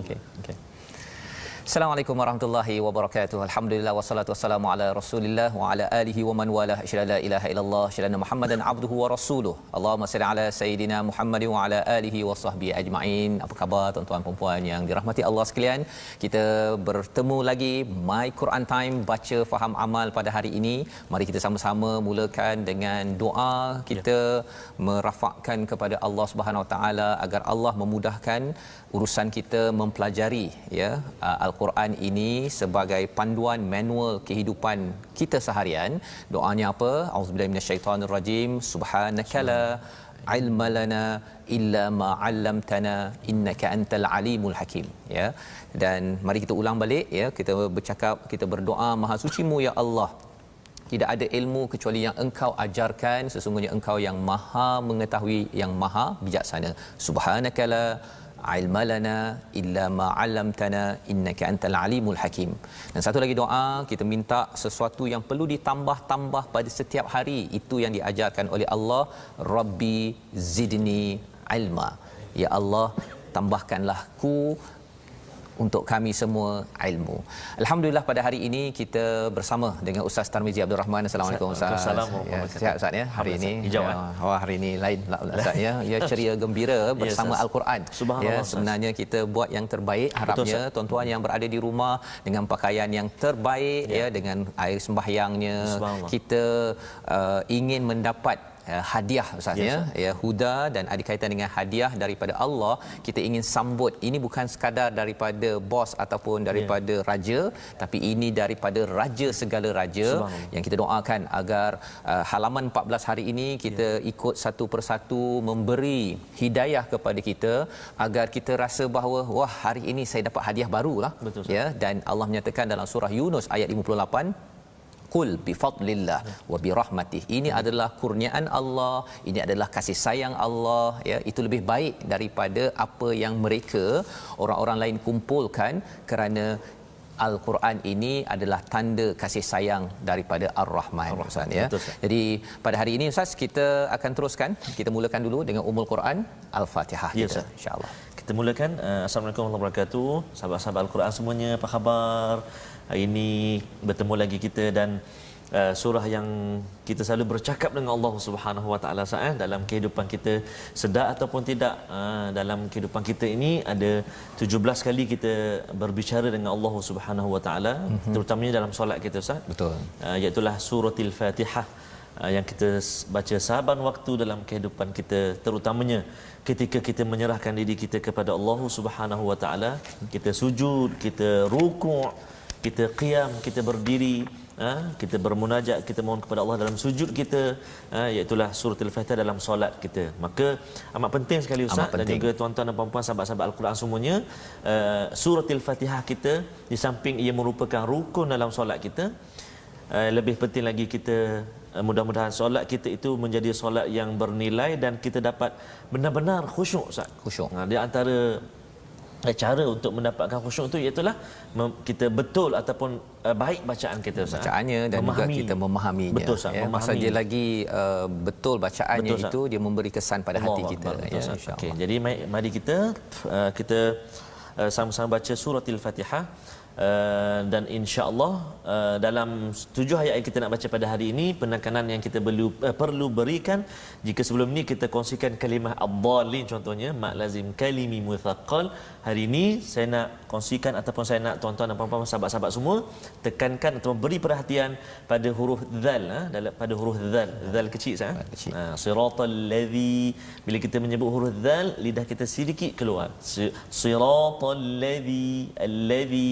Okey. Okey. Assalamualaikum warahmatullahi wabarakatuh. Alhamdulillah wassalatu wassalamu ala Rasulillah wa ala alihi wa man walah. Asyhadu la ilaha illallah, asyhadu Muhammadan abduhu wa rasuluh. Allahumma salli ala sayidina Muhammad wa ala alihi wa sahbihi ajma'in. Apa khabar tuan-tuan dan puan yang dirahmati Allah sekalian? Kita bertemu lagi My Quran Time, baca faham amal pada hari ini. Mari kita sama-sama mulakan dengan doa. Kita merafakkan kepada Allah Subhanahu Wa Taala agar Allah memudahkan urusan kita mempelajari ya Al-Quran ini sebagai panduan manual kehidupan kita seharian. Doanya apa? Auzubillahi minasyaitonirrajim. Subhanaka la ilma lana illa ma 'allamtana innaka antal alimul hakim. Ya. Dan mari kita ulang balik ya, kita bercakap, kita berdoa, Maha Sucimu ya Allah, tidak ada ilmu kecuali yang Engkau ajarkan, sesungguhnya Engkau yang Maha mengetahui, yang Maha bijaksana. Subhanaka la ilma lana illa ma 'allamtana innaka antal alimul hakim. Dan satu lagi doa, kita minta sesuatu yang perlu ditambah-tambah pada setiap hari, itu yang diajarkan oleh Allah, Rabbi zidni ilma. Ya Allah, tambahkanlah ku untuk kami semua ilmu. Alhamdulillah pada hari ini kita bersama dengan Ustaz Tarmizi Abdul Rahman. Assalamualaikum Ustaz. Assalamualaikum. Ya, sihat Ustaz ya hari ini. Wah, hari ini lain pula Ustaz ya. Ya, ceria gembira bersama Al-Quran. Ya, sebenarnya kita buat yang terbaik, harapnya tuan-tuan yang berada di rumah dengan pakaian yang terbaik ya, dengan air sembahyangnya, kita ingin mendapat hadiah Ustaz ya, huda, dan ada kaitan dengan hadiah daripada Allah. Kita ingin sambut, ini bukan sekadar daripada bos ataupun daripada raja, tapi ini daripada raja segala raja, yang kita doakan agar halaman 14 hari ini kita ikut satu persatu memberi hidayah kepada kita agar kita rasa bahawa wah, hari ini saya dapat hadiah barulah. Ya, dan Allah menyatakan dalam surah Yunus ayat 58, Qul bifadlillah wa birahmatih. Ini adalah kurniaan Allah, ini adalah kasih sayang Allah ya, itu lebih baik daripada apa yang mereka orang-orang lain kumpulkan, kerana Al-Quran ini adalah tanda kasih sayang daripada Ar-Rahman Ustaz ya. Jadi pada hari ini Ustaz, kita akan teruskan, kita mulakan dulu dengan Ummul Quran Al-Fatihah kita insya-Allah. Kita mulakan. Assalamualaikum warahmatullahi wabarakatuh. Sahabat-sahabat Al-Quran semuanya, apa khabar? Hari ini bertemu lagi kita, dan surah yang kita selalu bercakap dengan Allah Subhanahu Wa Taala dalam kehidupan kita, sedar ataupun tidak, dalam kehidupan kita ini ada 17 kali kita berbicara dengan Allah Subhanahu Wa Taala, terutamanya dalam solat kita Ustaz. Betul. Iaitu suratul Fatihah yang kita baca sahaban waktu dalam kehidupan kita, terutamanya ketika kita menyerahkan diri kita kepada Allah Subhanahu Wa Taala, kita sujud, kita rukuk, kita qiyam, kita berdiri, kita bermunajat, kita mohon kepada Allah dalam sujud kita, iaitu suratul Fatihah dalam solat kita. Maka amat penting sekali Ustaz, dan juga tuan-tuan dan puan-puan sahabat-sahabat Al-Quran semuanya, suratul Fatihah kita, di samping ia merupakan rukun dalam solat kita, lebih penting lagi kita mudah-mudahan solat kita itu menjadi solat yang bernilai dan kita dapat benar-benar khusyuk Ustaz. Khusyuk. Di antara cara untuk mendapatkan khusyuk itu ialah kita betul ataupun baik bacaan kita Ustaz. Bacaannya dan memahami, juga kita memahaminya. Betul Ustaz, ya, masa dia lagi betul bacaannya, betul, itu dia memberi kesan pada hati kita ya, insya-Allah. Okey, jadi mari kita sama-sama baca suratul Fatihah. Dan insya-Allah dalam 7 ayat yang kita nak baca pada hari ini, penekanan yang kita perlu berikan, jika sebelum ini kita kongsikan kalimah ad-dallin contohnya, mak lazim kalimi muthaqqal, hari ini saya nak kongsikan ataupun saya nak tuan-tuan dan puan-puan sahabat-sahabat semua tekankan atau beri perhatian pada huruf zal, pada huruf zal kecil siratal ladzi, bila kita menyebut huruf zal, lidah kita sedikit keluar, siratal ladzi, alladzi.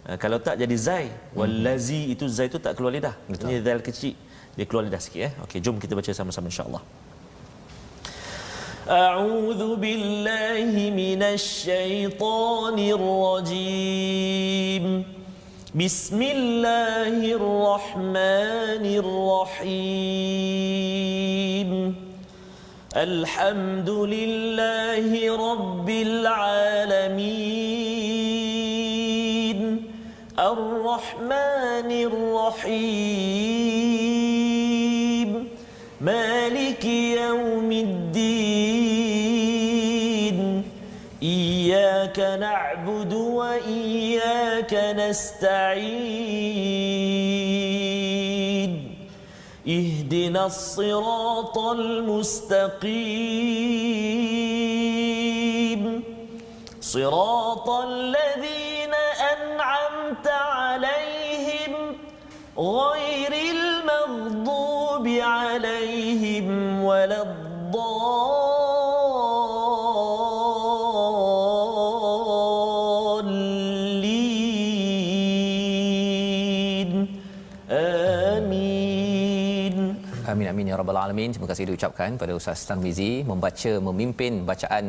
Kalau tak jadi zai, wallazi, itu zai itu tak keluar lidah. Ini zal kecil, dia keluar lidah sikit. Okey, jom kita baca sama-sama insya-Allah. A'udzu billahi minasy syaithanir rajim. Bismillahirrahmanirrahim. Alhamdulillahi rabbil alamin. Ar-Rahmanir Rahim. Maliki yaumiddin. Iyyaka نعبد وإياك نستعين اهدنا الصراط المستقيم صراط الذين أنعمت عليهم غير المغضوب عليهم ولا الضالين آمين. Amin amin ya rabbal alamin. Terima kasih diucapkan pada Ustaz Tarmizi memimpin bacaan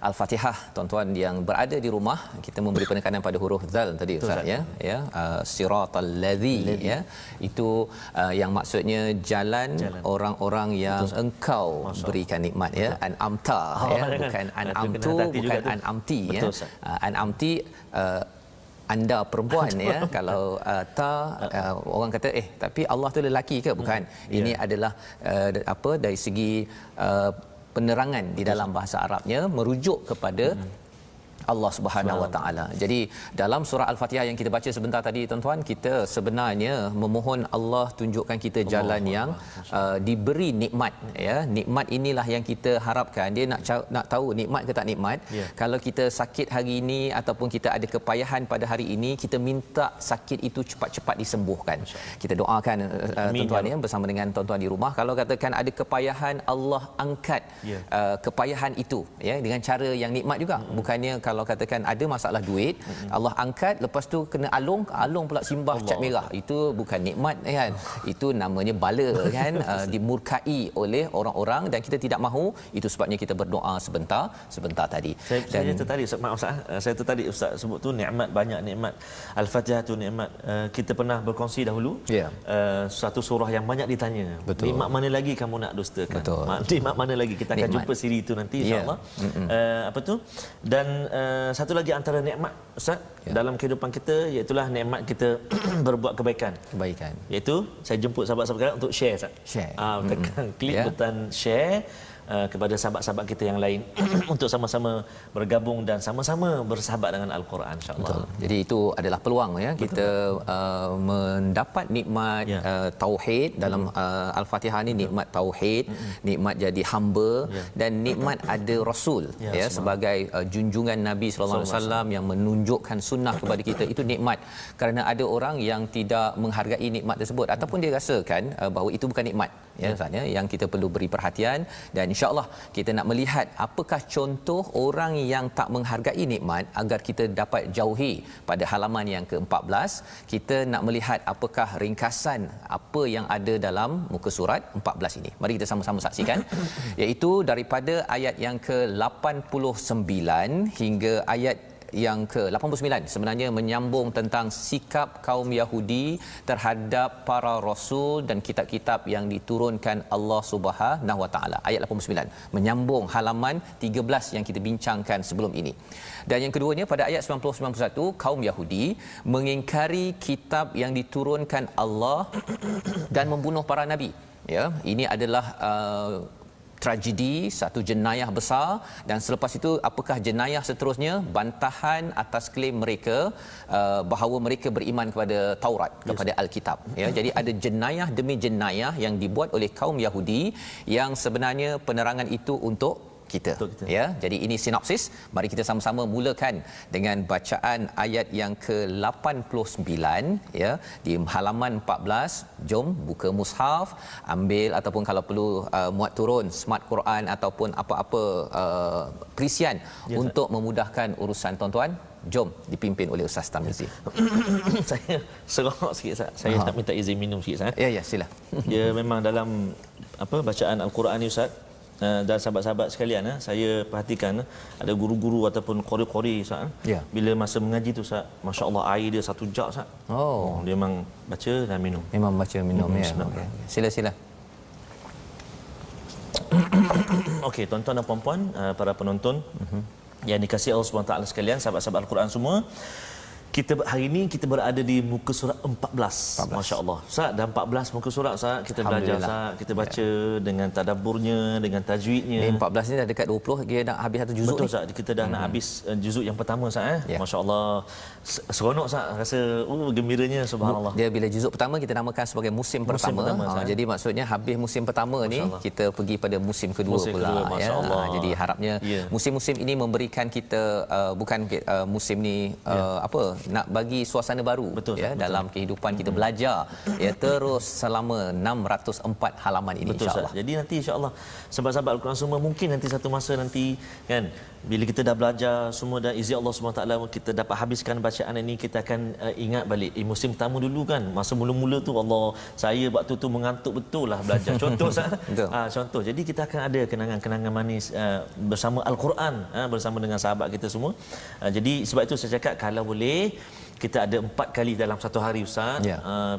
Al-Fatihah. Tuan-tuan yang berada di rumah, kita memberi penekanan pada huruf zal tadi Ustaz ya. Siratal ladzi ya. Itu yang maksudnya jalan orang-orang yang engkau berikan nikmat ya. An'amta ya, bukan an'amtu, bukan an'amti ya. An'amti anda perempuan ya. Kalau orang kata tapi Allah tu lelaki ke? Bukan. Ini adalah dari segi penerangan di dalam bahasa Arabnya merujuk kepada Allah Subhanahu Wa Taala. Jadi dalam surah Al-Fatihah yang kita baca sebentar tadi tuan-tuan, kita sebenarnya memohon Allah tunjukkan kita jalan yang diberi nikmat ya. Nikmat inilah yang kita harapkan. Dia nak tahu nikmat ke tak nikmat. Kalau kita sakit hari ini ataupun kita ada kepayahan pada hari ini, kita minta sakit itu cepat-cepat disembuhkan. Kita doakan tuan-tuan ya bersama dengan tuan-tuan di rumah. Kalau katakan ada kepayahan, Allah angkat kepayahan itu ya dengan cara yang nikmat juga. Bukannya kalau katakan ada masalah duit, Allah angkat, lepas tu kena alung pula simbah cat merah. Itu bukan nikmat kan. Itu namanya bala kan. Dimurkai oleh orang-orang dan kita tidak mahu. Itu sebabnya kita berdoa sebentar tadi. Saya tertarik, maaf Ustaz, saya tertarik Ustaz sebut tu nikmat, banyak nikmat. Al-Fatihah tu nikmat. Kita pernah berkongsi dahulu satu surah yang banyak ditanya. Betul. Nikmat mana lagi kamu nak dustakan? Nikmat mana lagi? Kita akan jumpa siri itu nanti insya-Allah. Apa tu? Dan satu lagi antara nikmat Ustaz dalam kehidupan kita, iaitu nikmat kita berbuat kebaikan. Iaitu saya jemput sahabat-sahabat kita untuk share Ustaz. Tekan klik butang share kepada sahabat-sahabat kita yang lain untuk sama-sama bergabung dan sama-sama bersahabat dengan Al-Quran insya-Allah. Jadi itu adalah peluang ya kita mendapat nikmat tauhid dalam Al-Fatihah ni. Nikmat tauhid, nikmat jadi hamba dan nikmat ada rasul ya sebagai junjungan Nabi sallallahu alaihi wasallam yang menunjukkan sunnah kepada kita. Itu nikmat. Kerana ada orang yang tidak menghargai nikmat tersebut ataupun dia rasakan bahawa itu bukan nikmat ya Ustaz ya, yang kita perlu beri perhatian. Dan insya-Allah kita nak melihat apakah contoh orang yang tak menghargai nikmat agar kita dapat jauhi. Pada halaman yang ke-14 kita nak melihat apakah ringkasan apa yang ada dalam muka surat 14 ini. Mari kita sama-sama saksikan iaitu daripada ayat yang ke-89 hingga ayat yang ke-89 sebenarnya menyambung tentang sikap kaum Yahudi terhadap para rasul dan kitab-kitab yang diturunkan Allah Subhanahu Wa Taala. Ayat 89 menyambung halaman 13 yang kita bincangkan sebelum ini. Dan yang keduanya pada ayat 90-91 kaum Yahudi mengingkari kitab yang diturunkan Allah dan membunuh para nabi. Ya, ini adalah tragedi, satu jenayah besar. Dan selepas itu apakah jenayah seterusnya? Bantahan atas klaim mereka bahawa mereka beriman kepada Taurat, kepada Alkitab ya. Jadi ada jenayah demi jenayah yang dibuat oleh kaum Yahudi yang sebenarnya penerangan itu untuk kita ya. Jadi ini sinopsis. Mari kita sama-sama mulakan dengan bacaan ayat yang ke-89 ya di halaman 14. Jom buka mushaf, ambil ataupun kalau perlu muat turun smart Quran ataupun apa-apa perisian untuk memudahkan urusan tuan-tuan. Jom dipimpin oleh Ustaz Tarmizi. Saya serok sikit Ustaz. Saya nak minta izin minum sikit Ustaz. Ya sila. Dia memang dalam bacaan Al-Quran ni Ustaz, dan sahabat-sahabat sekalian, saya perhatikan ada guru-guru ataupun qori-qori Ustaz. Bila masa mengaji tu Ustaz, masya-Allah air dia 1 jug Ustaz. Dia memang baca dan minum. Memang baca minum ya. Okay. Sila. Okey, tuan-tuan dan puan-puan, para penonton yang dikasihi Allah Subhanahu Wa Taala sekalian, sahabat-sahabat Al-Quran semua, Kita hari ini kita berada di muka surat 14. Masya-Allah. Ustaz, dah 14 muka surat Ustaz. Kita belajar Ustaz, kita baca dengan tadabburnya, dengan tajwidnya. Ni 14 ni dah dekat 20, dia nak habis satu juzuk. Betul Ustaz, kita dah nak habis juzuk yang pertama Ustaz Masya-Allah. Seronok Ustaz, rasa gembiranya subhanallah. Dia bila juzuk pertama kita namakan sebagai musim pertama. Jadi maksudnya habis musim pertama ni kita pergi pada musim kedua pula ya. Jadi harapnya musim-musim ini memberikan kita bukan musim ni apa nak bagi suasana baru dalam kehidupan kita belajar ya terus selama 604 halaman ini insya-Allah. Jadi nanti insya-Allah sahabat-sahabat Al-Quran semua mungkin nanti satu masa nanti kan bila kita dah belajar semua dan izin Allah Subhanahu taala kita dapat habiskan bacaan ini kita akan ingat balik musim pertama dulu kan masa mula-mula tu Allah saya waktu tu mengantuk betul lah belajar contoh contoh jadi kita akan ada kenangan-kenangan manis bersama Al-Quran bersama dengan sahabat kita semua. Jadi sebab itu saya cakap kalau boleh kita ada 4 kali dalam satu hari Ustaz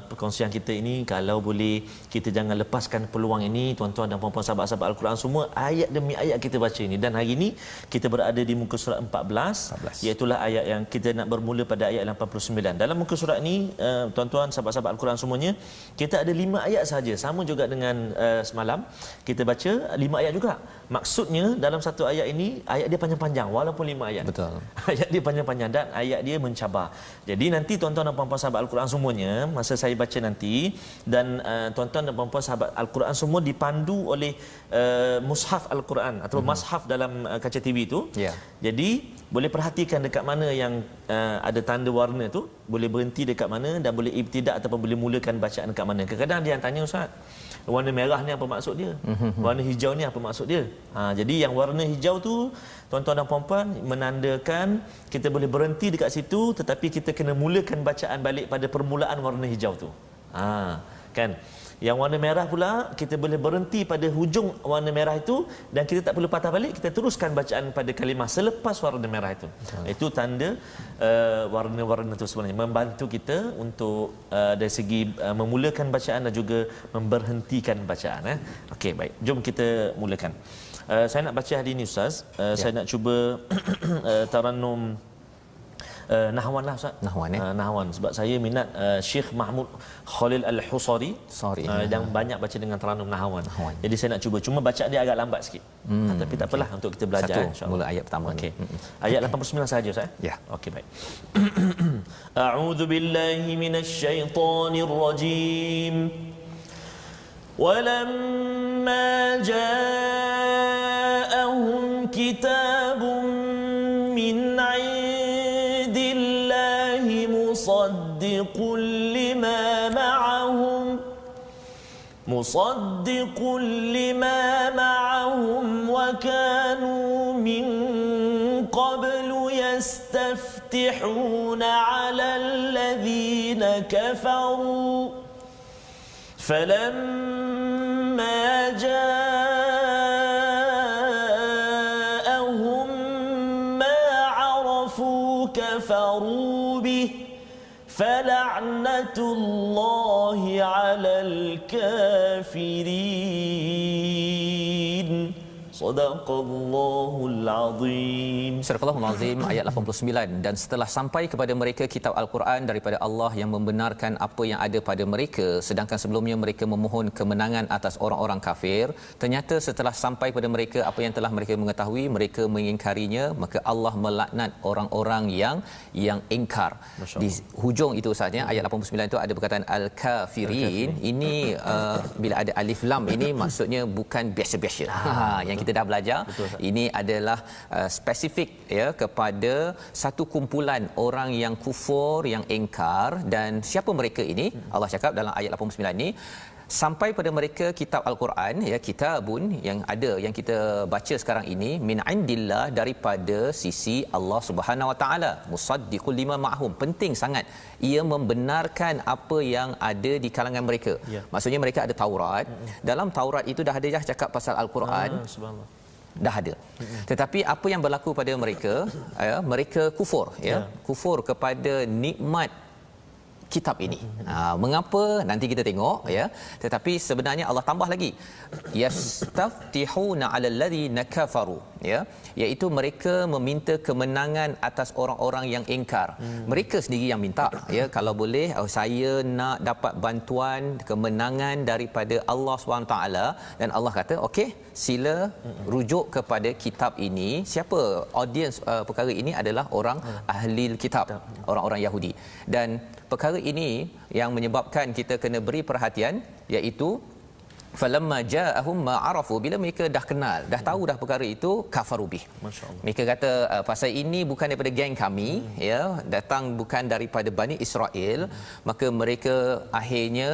perkongsian kita ini kalau boleh kita jangan lepaskan peluang ini tuan-tuan dan puan-puan sahabat-sahabat Al-Quran semua ayat demi ayat kita baca ini dan hari ini kita berada di muka surat 14 iaitu ayat yang kita nak bermula pada ayat 89. Dalam muka surat ini tuan-tuan sahabat-sahabat Al-Quran semuanya kita ada 5 ayat saja sama juga dengan semalam kita baca 5 ayat juga. Maksudnya dalam satu ayat ini ayat dia panjang-panjang walaupun 5 ayat. Betul. Ayat dia panjang-panjang dan ayat dia mencabar. Jadi nanti tuan-tuan dan puan-puan sahabat Al-Quran semuanya masa saya baca nanti dan tuan-tuan dan puan-puan sahabat Al-Quran semua dipandu oleh mushaf Al-Quran atau mushaf dalam kaca TV itu. Jadi boleh perhatikan dekat mana yang ada tanda warna tu, boleh berhenti dekat mana dan boleh ibtidak ataupun boleh mulakan bacaan dekat mana. Kadang-kadang dia yang tanya Ustaz, warna merah ni apa maksud dia? Warna hijau ni apa maksud dia? Jadi yang warna hijau tu tuan-tuan dan puan-puan menandakan kita boleh berhenti dekat situ tetapi kita kena mulakan bacaan balik pada permulaan warna hijau tu. Kan? Yang warna merah pula kita boleh berhenti pada hujung warna merah itu dan kita tak perlu patah balik, kita teruskan bacaan pada kalimah selepas warna merah itu. Itu tanda warna-warna itu sebenarnya membantu kita untuk dari segi memulakan bacaan dan juga memberhentikan bacaan. Okey, baik. Jom kita mulakan. Saya nak baca hari ini Ustaz. Saya nak cuba Tarannum Nahwan lah Ustaz. Nahwan sebab saya minat Syekh Mahmud Khalil Al-Husari yang banyak baca dengan Tarannum Nahwan. Jadi saya nak cuba cuma bacaan dia agak lambat sikit. Tapi tak apalah untuk kita belajar insya-Allah. Mula ayat pertama ni. Ayat 89 saja Ustaz. Ya. Okey baik. A'udzu billahi minasy syaithanir rajim. Walamma ja'ahum kitabun min مصدق لما معهم وكانوا من قبل يستفتحون على الذين كفروا فلما جاءهم ما عرفوا كفروا به فلعنة الله على الكافرين صدق الله العظيم. Surah Al-Azim ayat 89 dan setelah sampai kepada mereka kitab Al-Quran daripada Allah yang membenarkan apa yang ada pada mereka sedangkan sebelumnya mereka memohon kemenangan atas orang-orang kafir ternyata setelah sampai pada mereka apa yang telah mereka mengetahui mereka mengingkarinya maka Allah melaknat orang-orang yang ingkar. Di hujung itu sahaja ayat 89 itu ada perkataan al-kafirin. Ini bila ada alif lam ini maksudnya bukan biasa-biasa. Yang kita dah belajar. Ini adalah spesifik ya kepada satu kumpulan orang yang kufur, yang ingkar dan siapa mereka ini? Allah cakap dalam ayat 89 ini sampai pada mereka kitab Al-Quran ya kitabun yang ada yang kita baca sekarang ini min indillah daripada sisi Allah Subhanahu Wa Taala musaddiqul lima ma'hum penting sangat ia membenarkan apa yang ada di kalangan mereka. Maksudnya mereka ada Taurat. Dalam Taurat itu dah ada cakap pasal Al-Quran. Subhanallah. Dah ada. Tetapi apa yang berlaku pada mereka mereka kufur kufur kepada nikmat kitab ini. Mengapa nanti kita tengok ya. Tetapi sebenarnya Allah tambah lagi. Yastaftihuna 'alal ladzina kafaru ya, iaitu mereka meminta kemenangan atas orang-orang yang ingkar. Mereka sendiri yang minta ya, kalau boleh saya nak dapat bantuan kemenangan daripada Allah SWT, dan Allah kata okey, sila rujuk kepada kitab ini. Siapa audiens perkara ini adalah orang ahli kitab, orang-orang Yahudi. Dan perkara ini yang menyebabkan kita kena beri perhatian, iaitu falamma ja'ahum ma arafu, bila mereka dah kenal, dah tahu dah perkara itu, kafaru bih. Masya-Allah. Mereka kata pasal ini bukan daripada geng kami ya, datang bukan daripada Bani Israel, maka mereka akhirnya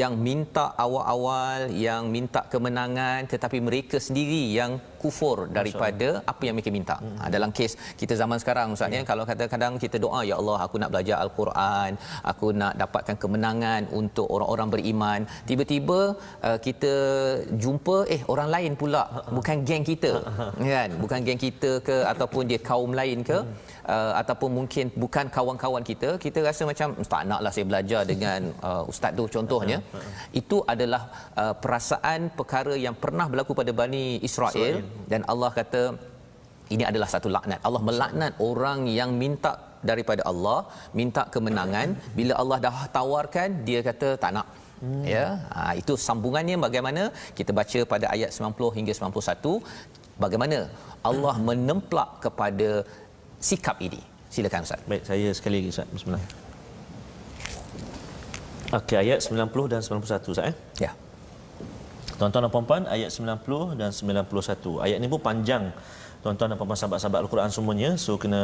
yang minta awal-awal, yang minta kemenangan, tetapi mereka sendiri yang kufur daripada apa yang mereka minta. Dalam kes kita zaman sekarang Ustaz ya, kalau kadang-kadang kita doa, ya Allah aku nak belajar Al-Quran, aku nak dapatkan kemenangan untuk orang-orang beriman, tiba-tiba kita jumpa orang lain pula, bukan geng kita kan, bukan geng kita ke, ataupun dia kaum lain ke, ataupun mungkin bukan kawan-kawan kita, kita rasa macam tak naklah saya belajar dengan ustaz tu contohnya. Itu adalah perasaan perkara yang pernah berlaku pada Bani Israel. Dan Allah kata ini adalah satu laknat. Allah melaknat orang yang minta daripada Allah, minta kemenangan, bila Allah dah tawarkan dia kata tak nak. Ya, itu sambungannya bagaimana kita baca pada ayat 90 hingga 91, bagaimana Allah menemplak kepada sikap ini. Silakan Ustaz. Baik, saya sekali lagi Ustaz. Bismillah. Okey, ayat 90 dan 91 Ustaz Ya. Tuan-tuan dan puan-puan, ayat 90 dan 91. Ayat ni pun panjang. Tuan-tuan dan puan-puan sahabat-sahabat Al-Quran semuanya. So kena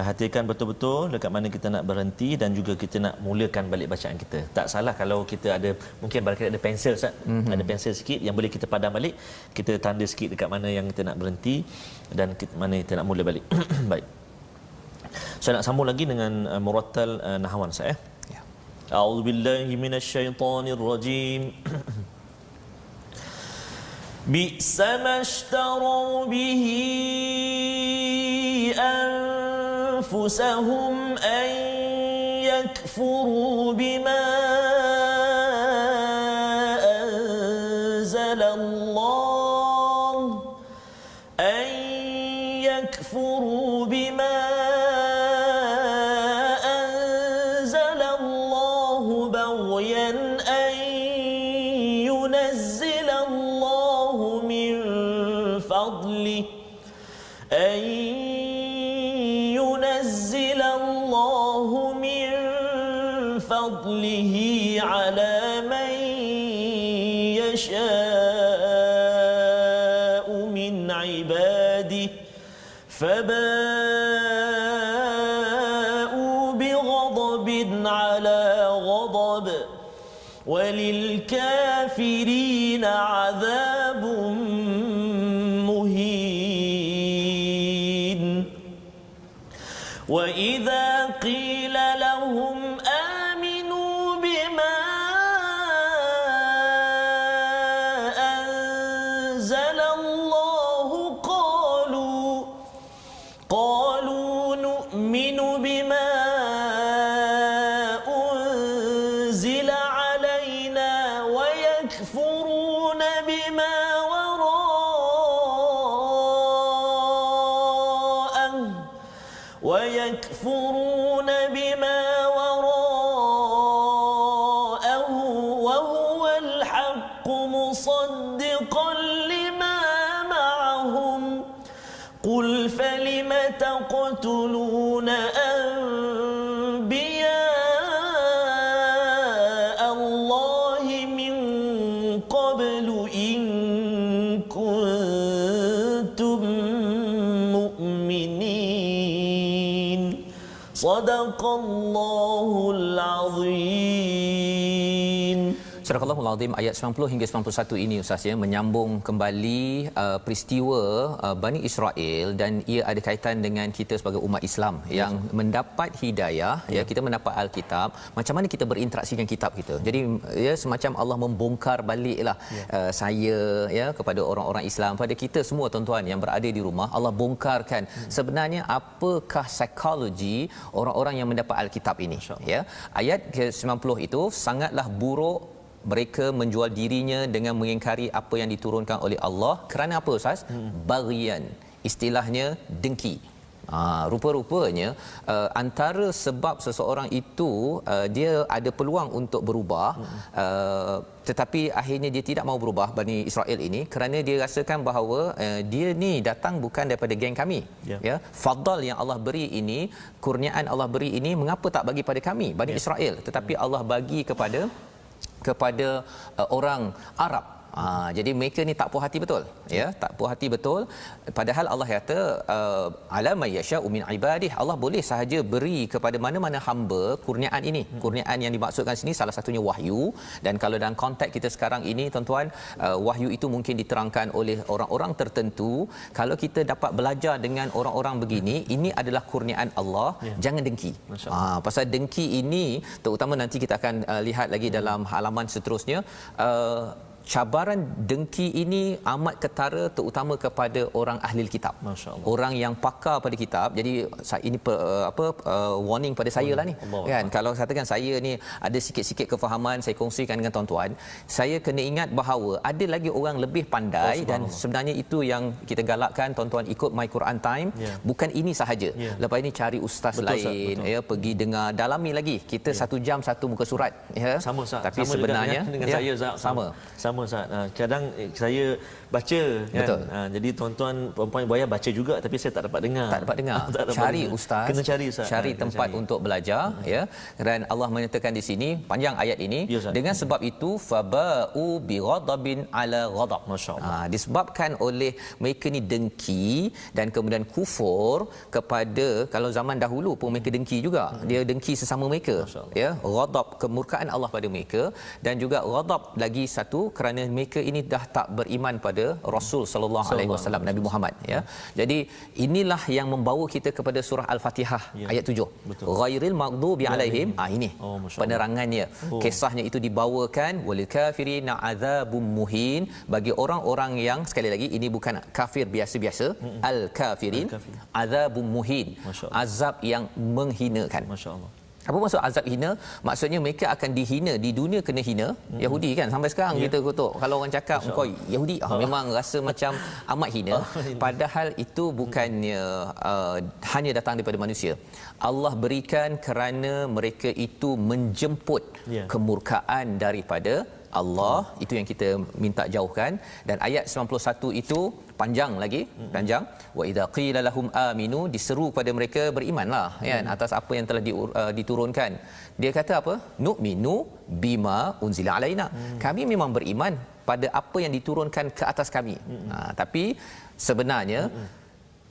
hatikan betul-betul dekat mana kita nak berhenti dan juga kita nak mulakan balik bacaan kita. Tak salah kalau kita ada, mungkin barangkali ada pensel Ustaz. Ada pensel sikit yang boleh kita padam balik. Kita tanda sikit dekat mana yang kita nak berhenti dan mana kita nak mula balik. Baik. Saya nak sambung lagi dengan murattal nahwan saya. Ya. A'udzubillahi minasyaitonirrajim. بئس ما اشتروا به أنفسهم أن يكفروا بما أنزل الله أن يكفروا بما أنزل الله بغيا أن ينزل الله من فضله أن ينزل الله من فضله على من يشاء من عباده فباءوا بغضب على غضب وللكافرين عذاب مهين وإذا قيل لهم آمنوا بما أنزل الله قالوا نؤمن بما أنزل علينا ويكفرون بما وراءه وهو الحق مصدقا لما معهم قل فلم تقتلون أنبياء الله من قبل إن كنتم مؤمنين صدق الله العظيم. Surah Al-Azim ayat 90 hingga 91 ini Ustaz ya, menyambung kembali peristiwa Bani Israel, dan ia ada kaitan dengan kita sebagai umat Islam yang mendapat hidayah ya, kita mendapat Alkitab, macam mana kita berinteraksi dengan kitab kita. Jadi ya, semacam Allah membongkar baliklah saya ya kepada orang-orang Islam, pada kita semua tuan-tuan yang berada di rumah, Allah bongkarkan sebenarnya apakah psikologi orang-orang yang mendapat Alkitab ini ya. Ayat ke-90 itu sangatlah buruk mereka menjual dirinya dengan mengingkari apa yang diturunkan oleh Allah. Kerana apa Ustaz? Baghyan, istilahnya dengki. Rupa-rupanya antara sebab seseorang itu dia ada peluang untuk berubah, tetapi akhirnya dia tidak mau berubah, Bani Israel ini, kerana dia rasakan bahawa dia ni datang bukan daripada geng kami ya. Fadl yang Allah beri ini, kurniaan Allah beri ini, mengapa tak bagi pada kami Bani Israel, tetapi Allah bagi kepada orang Arab. Jadi mereka ni tak puas hati betul ya, tak puas hati betul, padahal Allah kata alam yasha'u min ibadih, Allah boleh sahaja beri kepada mana-mana hamba kurniaan ini. Kurniaan yang dimaksudkan sini salah satunya wahyu, dan kalau dalam konteks kita sekarang ini tuan-tuan, wahyu itu mungkin diterangkan oleh orang-orang tertentu. Kalau kita dapat belajar dengan orang-orang begini, ini adalah kurniaan Allah, jangan dengki. Pasal dengki ini terutama nanti kita akan lihat lagi dalam halaman seterusnya, cabaran dengki ini amat ketara terutama kepada orang ahli kitab, orang yang pakar pada kitab. Jadi ini warning pada saya lah ni kan. Kalau katakan saya ni ada sikit-sikit kefahaman, saya kongsikan dengan tuan-tuan, saya kena ingat bahawa ada lagi orang lebih pandai, dan sebenarnya itu yang kita galakkan tuan-tuan ikut My Quran Time. Bukan ini sahaja, lepas ini cari ustaz lain ya, pergi dengar, dalami lagi. Kita 1 jam 1 muka surat ya, sama Ustaz. Tapi sama sebenarnya dengan saya Ustaz. sama Ustaz. Kadang saya baca kan. Jadi tuan-tuan puan-puan buaya baca juga, tapi saya tak dapat dengar. Tak dapat dengar. Cari ustaz. Kena cari ustaz. Cari tempat untuk belajar ya. Dan Allah menyatakan di sini panjang ayat ini, dengan sebab itu faba'u bi ghadabin ala ghadab. Masya-Allah. Disebabkan oleh mereka ni dengki dan kemudian kufur kepada, kalau zaman dahulu pun mereka dengki juga. Dia dengki sesama mereka ya. Ghadab, kemurkaan Allah pada mereka, dan juga ghadab lagi satu kerana mereka ini dah tak beriman pada Rasul sallallahu alaihi wasallam, Nabi Muhammad ya. Jadi inilah yang membawa kita kepada surah Al-Fatihah ayat 7. Ghairil maghdubi alaihim. Ini penerangannya. Kisahnya itu dibawakan walil kafirina azabum muhin, bagi orang-orang yang, sekali lagi ini bukan kafir biasa-biasa, al-kafirin, azabum muhin, azab yang menghinakan. Masya-Allah. Apa maksud azab hina? Maksudnya mereka akan dihina di dunia, kena hina. Yahudi kan sampai sekarang kita kutuk, kalau orang cakap kau Yahudi, memang rasa macam amat hina. Padahal itu bukannya hanya datang daripada manusia. Allah berikan kerana mereka itu menjemput kemurkaan daripada Allah. Itu yang kita minta jauhkan. Dan ayat 91 itu panjang lagi, panjang. Wa idza qila lahum aminu, diseru pada mereka berimanlah kan atas apa yang telah diturunkan. Dia kata apa? Nu'minu bima unzila alaina. Kami memang beriman pada apa yang diturunkan ke atas kami. Tapi sebenarnya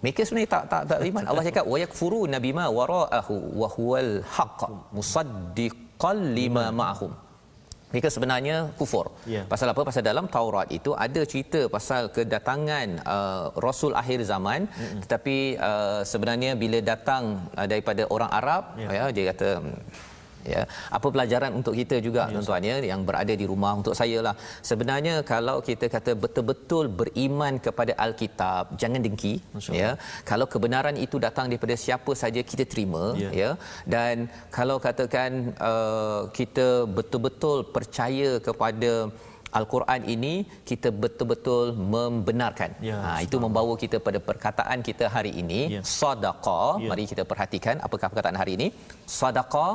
mereka sebenarnya tak beriman. Allah cakap wa yakfuruna bima wara'ahu wa huwal haqq musaddiqan lima ma'ahum. Mereka sebenarnya kufur. Pasal apa? Pasal dalam Taurat itu ada cerita pasal kedatangan Rasul akhir zaman, tetapi sebenarnya bila datang daripada orang Arab, dia kata ya, apa pelajaran untuk kita juga tuan-tuan ya, yang berada di rumah, untuk saya lah. Sebenarnya kalau kita kata betul-betul beriman kepada Alkitab, jangan dengki ya. Kalau kebenaran itu datang daripada siapa saja, kita terima ya. Dan kalau katakan kita betul-betul percaya kepada Al-Quran ini, kita betul-betul membenarkan. Itu membawa kita pada perkataan kita hari ini, sedekah. Mari kita perhatikan apakah perkataan hari ini. Sedekah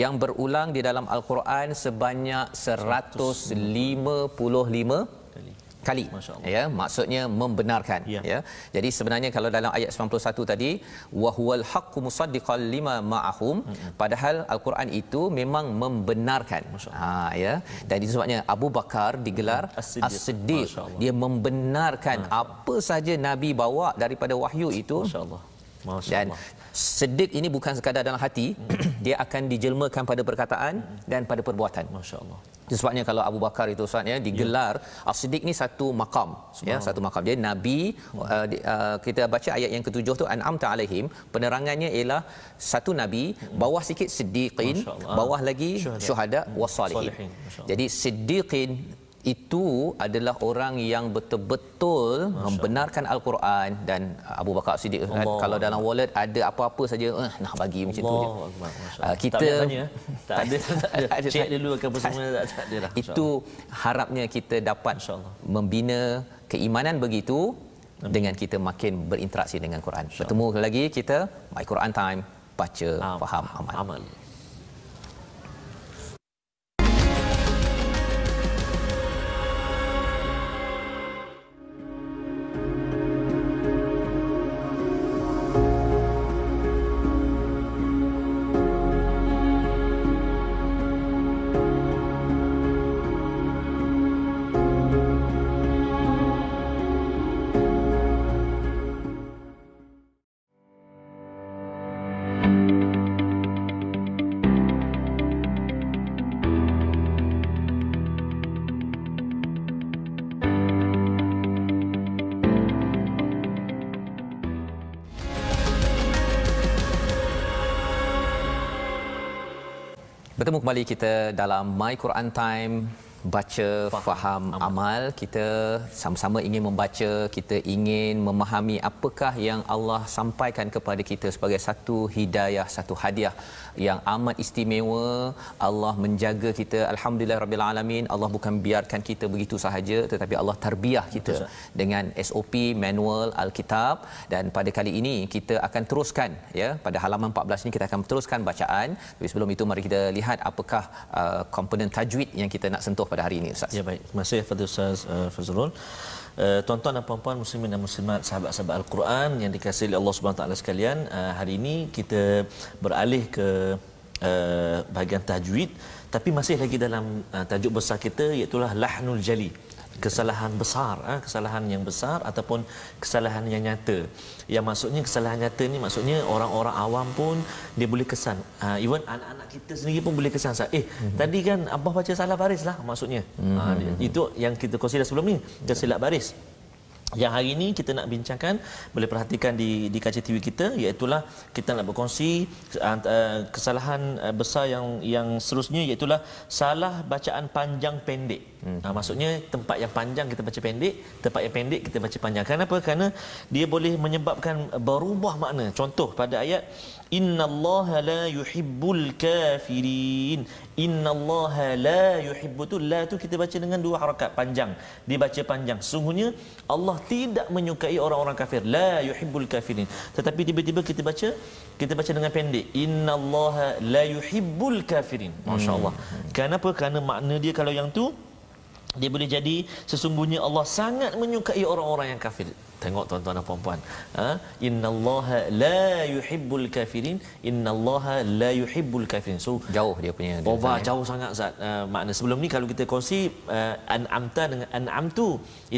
yang berulang di dalam Al-Quran sebanyak 155 kali ya, maksudnya membenarkan ya. Jadi sebenarnya kalau dalam ayat 91 tadi wa huwal haqqu musaddiqan lima ma'ahum, padahal Al-Quran itu memang membenarkan. Ya, dan itu sebabnya Abu Bakar digelar As-Siddiq. Dia membenarkan apa saja Nabi bawa daripada wahyu itu. Masya Dan Allah. siddiq ini bukan sekadar dalam hati, dia akan dijelmakan pada perkataan dan pada perbuatan. Masya Allah. Itu sebabnya kalau Abu Bakar itu Ustaz ya digelar As-Siddiq ni satu maqam ya, satu maqam. Dia nabi. Kita baca ayat yang ke-7 tu, an'amta alaihim, penerangannya ialah satu nabi, bawah sikit siddiqin, bawah lagi syuhada wassalihin. Jadi siddiqin itu adalah orang yang betul-betul membenarkan Al-Quran. Dan Abu Bakar Siddiq kalau dalam wallet ada apa-apa saja nak bagi macam tu je. Kita tak tanya, tak ada cek dulu apa semua, tak ada dah. Itu harapnya kita dapat membina keimanan begitu dengan kita makin berinteraksi dengan Quran. Bertemu lagi kita My Quran Time, baca, faham, amal. Bertemu kembali kita dalam My Quran Time, baca, faham, amal. Kita sama-sama ingin membaca, kita ingin memahami apakah yang Allah sampaikan kepada kita sebagai satu hidayah, satu hadiah yang amat istimewa. Allah menjaga kita, alhamdulillah rabbil alamin. Allah bukan biarkan kita begitu sahaja, tetapi Allah tarbiyah kita dengan SOP, manual Alkitab. Dan pada kali ini kita akan teruskan ya, pada halaman 14 ini kita akan teruskan bacaan. Tapi sebelum itu mari kita lihat apakah komponen tajwid yang kita nak sentuh pada hari ini, Ustaz. Ya, baik. Terima kasih kepada Ustaz Fazrul. Tuan-tuan dan puan-puan muslimin dan muslimat, sahabat-sahabat Al-Quran yang dikasihi oleh Allah Subhanahu taala sekalian, hari ini kita beralih ke bahagian tajwid, tapi masih lagi dalam tajuk besar kita, iaitu lahnul jali, kesalahan besar, kesalahan yang besar ataupun kesalahan yang nyata. Yang maksudnya kesalahan nyata ni maksudnya orang-orang awam pun dia boleh kesan, even anak-anak kita sendiri pun boleh kesan, tadi kan abah baca salah baris lah maksudnya. Itu yang kita consider sebelum ni, tersilap baris. Yang hari ini kita nak bincangkan, boleh perhatikan di kaca TV kita, iaitu kita nak berkongsi kesalahan besar yang seterusnya, iaitu salah bacaan panjang pendek. Maksudnya tempat yang panjang kita baca pendek, tempat yang pendek kita baca panjang. Kenapa? Kerana dia boleh menyebabkan berubah makna. Contoh pada ayat innallaha la yuhibbul kafirin. Innallaha la yuhibbu, tu la tu kita baca dengan dua harakat panjang, dibaca panjang. Sungguhnya Allah tidak menyukai orang-orang kafir, la yuhibbul kafirin. Tetapi tiba-tiba kita baca dengan pendek, innallaha la yuhibbul kafirin. Masya-Allah. Kenapa? Kerana makna dia kalau yang tu dia boleh jadi sesungguhnya Allah sangat menyukai orang-orang yang kafir. Tengok tuan-tuan dan puan-puan, innallaha la yuhibbul kafirin, innallaha la yuhibbul kafirin. So jauh dia punya jauh sangat Ustaz. Makna sebelum ni kalau kita kongsi an'amta dengan an'amtu,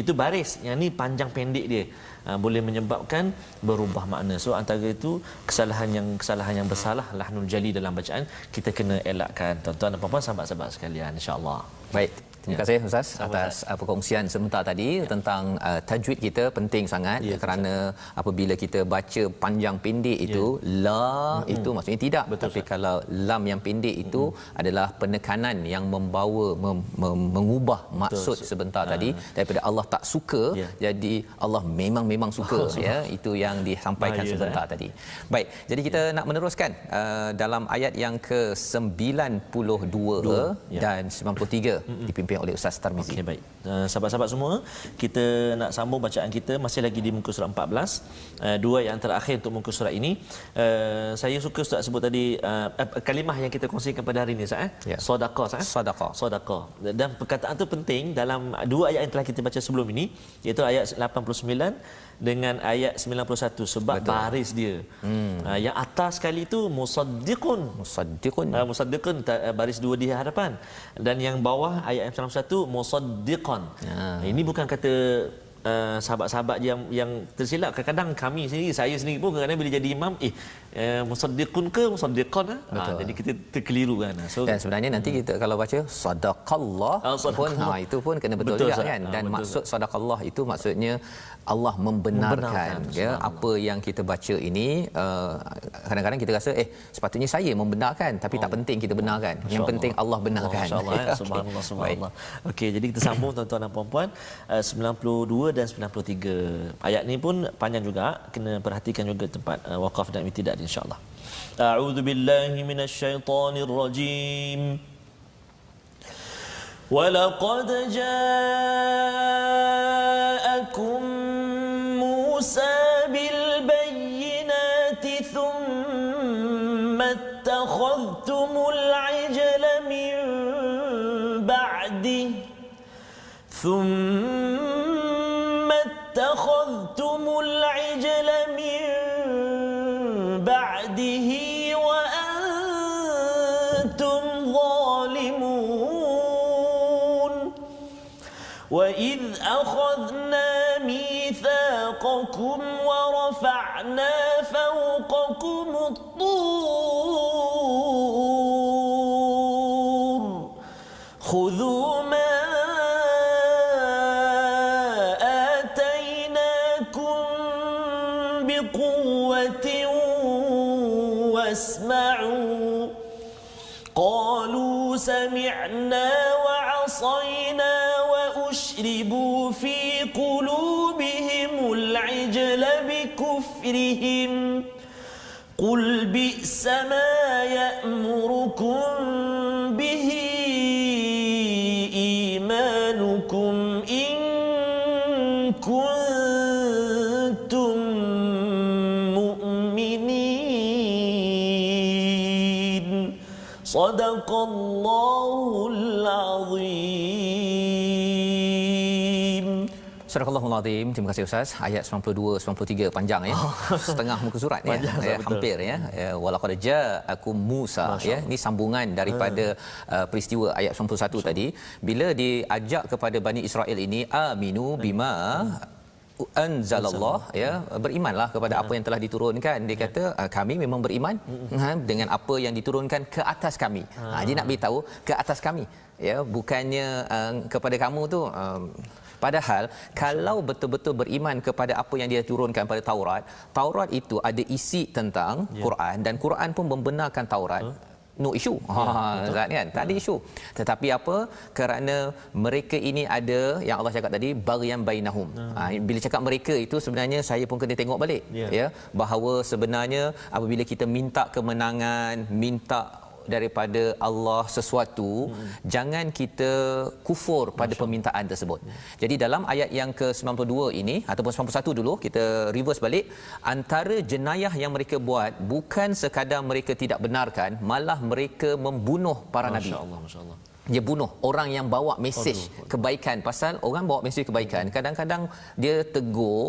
itu baris, yang ni panjang pendek dia, boleh menyebabkan berubah makna. So antara itu kesalahan yang besarlah, lahnul jali dalam bacaan, kita kena elakkan tuan-tuan dan puan-puan, sahabat-sahabat sekalian, insya-Allah. Baik. Terima kasih Ustaz atas perkongsian sebentar tadi tentang tajwid kita penting sangat, kerana apabila kita baca panjang pendek itu itu maksudnya tidak. Tapi kalau lam yang pendek itu adalah penekanan yang membawa mengubah maksud sebentar tadi, daripada Allah tak suka jadi Allah memang suka, ya, itu yang disampaikan sebentar tadi. Baik, jadi kita nak meneruskan dalam ayat yang ke-92 dan 93 dipimpin oleh Ustaz Tarmizi. Okey, baik. Sahabat-sahabat semua, kita nak sambung bacaan kita masih lagi di muka surat 14. Dua yang terakhir untuk muka surat ini. Saya suka Ustaz sebut tadi kalimah yang kita kongsikan pada hari ini, Ustaz. Sedekah, Sedekah. Dan perkataan itu penting dalam dua ayat yang telah kita baca sebelum ini, iaitu ayat 89 dengan ayat 91, sebab baris dia. Yang atas sekali itu musaddiqun, baris dua di hadapan, dan yang bawah ayat 91 musaddiqan. Ini bukan kata sahabat-sahabat yang tersilap. Kadang-kadang saya sendiri pun kadang-kadang bila jadi imam musaddiqun ke musaddiqan jadi kita terkeliru kan. So, dan sebenarnya nanti kita kalau baca sadaqallah pun itu pun kena betul juga kan. Dan maksud sadaqallah itu maksudnya Allah membenarkan ya apa yang kita baca ini. Kadang-kadang kita rasa sepatutnya saya membenarkan, tapi tak penting kita benarkan. Yang penting Allah benarkan. Subhanallah, subhanallah. Okey, jadi kita sambung tuan-tuan dan puan-puan, 92 dan 93. Ayat ni pun panjang juga, kena perhatikan juga tempat waqaf dan ibtida insya-Allah. A'udzu billahi minasyaitonir rajim. Wa laqad ja'akum Musa bil bayyinati thumma ittakhadhtumul 'ijla min ba'di ثم اتخذتم العجل من بعده وأنتم ظالمون وإذ أخذنا ميثاقكم ورفعنا فوقكم الطور خذوا ما واسمعوا قالوا سمعنا وعصينا وأشربوا في قلوبهم العجل بكفرهم قل بئس ما يأمركم به إيمانكم إن كنتم Sadaqallahul Azim. Sadaqallahul Azim. Terima kasih Ustaz. Ayat 92 93 panjang ya. Setengah muka surat ya. Hampir ya. Walaqad ja'akum Musa ya. Ini sambungan daripada peristiwa ayat 91 tadi bila diajak kepada Bani Israel ini aminu bima anzalallah ya, berimanlah kepada apa yang telah diturunkan. Dia kata kami memang beriman dengan apa yang diturunkan ke atas kami. Dia nak beritahu ke atas kami ya, bukannya kepada kamu tu. Padahal kalau betul-betul beriman kepada apa yang dia turunkan pada Taurat, Taurat itu ada isi tentang Quran dan Quran pun membenarkan Taurat. No issue. Kan? Tak ada isu. Tetapi apa? Kerana mereka ini ada yang Allah cakap tadi baghyan bainahum. Bila cakap mereka itu sebenarnya saya pun kena tengok balik ya, bahawa sebenarnya apabila kita minta kemenangan, minta daripada Allah sesuatu, jangan kita kufur pada permintaan tersebut. Jadi dalam ayat yang ke-92 ini ataupun 91 dulu kita reverse balik, antara jenayah yang mereka buat bukan sekadar mereka tidak benarkan, malah mereka membunuh para nabi. Masya-Allah, masya-Allah. Dia bunuh orang yang bawa mesej kebaikan. Pasal orang bawa mesej kebaikan, kadang-kadang dia tegur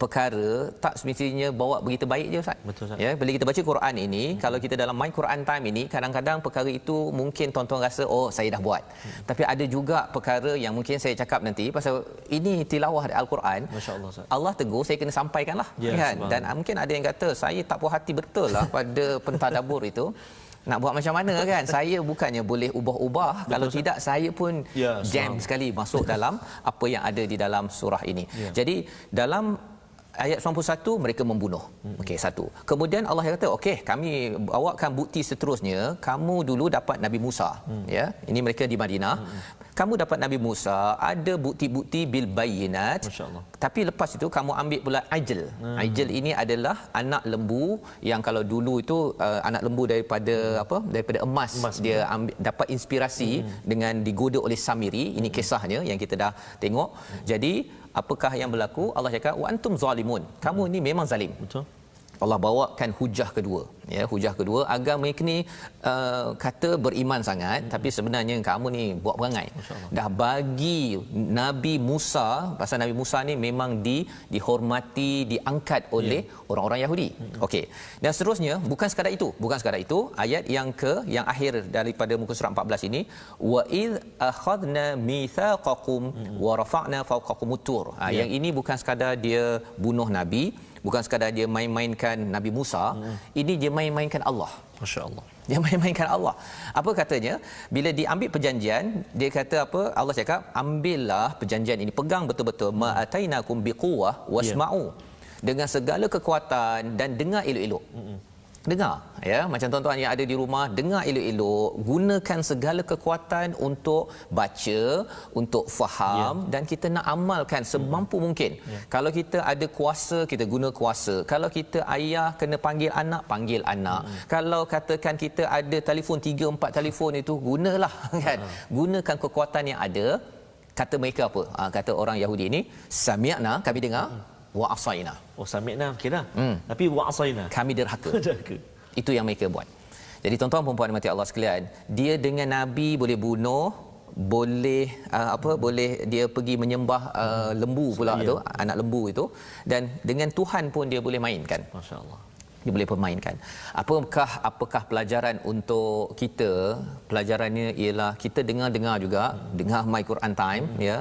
perkara tak semestinya bawa berita baik je Ustaz. Betul, Ustaz. Ya, bila kita baca Quran ini, kalau kita dalam My Quran Time ini, kadang-kadang perkara itu mungkin tuan-tuan rasa saya dah buat. Tapi ada juga perkara yang mungkin saya cakap nanti pasal ini tilawah Al-Quran. Masya-Allah, Ustaz. Allah tegur, saya kena sampaikanlah kan. Dan mungkin ada yang kata saya tak puas hati betul lah pada pentadabbur itu. Nak buat macam mana kan? Saya bukannya boleh ubah-ubah. Kalau tidak saya pun jam sekali masuk dalam apa yang ada di dalam surah ini. Jadi dalam ayat 91 mereka membunuh. Okey, satu. Kemudian Allah kata, okey, kami bawakan bukti seterusnya. Kamu dulu dapat Nabi Musa. Ya, ini mereka di Madinah. Kamu dapat Nabi Musa, ada bukti-bukti bil bayyinat. Tapi lepas itu kamu ambil pula ajl. Ajl ini adalah anak lembu yang kalau dulu itu anak lembu daripada daripada emas. Dia ambil, dapat inspirasi dengan digoda oleh Samiri. Ini kisahnya yang kita dah tengok. Jadi apakah yang berlaku? Allah cakap wa antum zalimun. Kamu ni memang zalim. Betul. Allah bawakan hujah kedua, ya, hujah kedua agar mereka ni kata beriman sangat, tapi sebenarnya kamu ni buat perangai. Dah bagi Nabi Musa, pasal Nabi Musa ni memang dihormati, diangkat oleh orang-orang Yahudi. Okey. Dan seterusnya bukan sekadar itu, ayat yang akhir daripada muka surat 14 ini, wa id akhadna mitsaqakum wa rafa'na fawqakum tur. Yang ini bukan sekadar dia bunuh nabi, bukan sekadar dia main-mainkan Nabi Musa, ini dia main-mainkan Allah. Masya-Allah. Dia main-mainkan Allah. Apa katanya? Bila diambil perjanjian, dia kata apa? Allah cakap, ambillah perjanjian ini, pegang betul-betul, ma atainakum biquwwah wasma'u. Dengan segala kekuatan dan dengar elok-elok. Dengar, ya, macam tuan-tuan yang ada di rumah, dengar elok-elok, gunakan segala kekuatan untuk baca, untuk faham, dan kita nak amalkan semampu mungkin. Kalau kita ada kuasa, kita guna kuasa. Kalau kita ayah kena panggil anak. Kalau katakan kita ada telefon 3-4 telefon, itu gunalah, kan. Gunakan kekuatan yang ada. Kata mereka apa? Kata orang Yahudi ini, sami'na, kami dengar, wa asaina. Oh, sami'na kira. Tapi wa asaina. Kami derhaka. Itu yang mereka buat. Jadi tuan-tuan puan-puan mati Allah sekalian, dia dengan nabi boleh bunuh, boleh boleh dia pergi menyembah lembu pula tu, anak lembu itu, dan dengan Tuhan pun dia boleh mainkan. Masya-Allah. Dia boleh permainkan. Apakah pelajaran untuk kita? Pelajarannya ialah kita dengar juga, dengar My Quran Time, ya,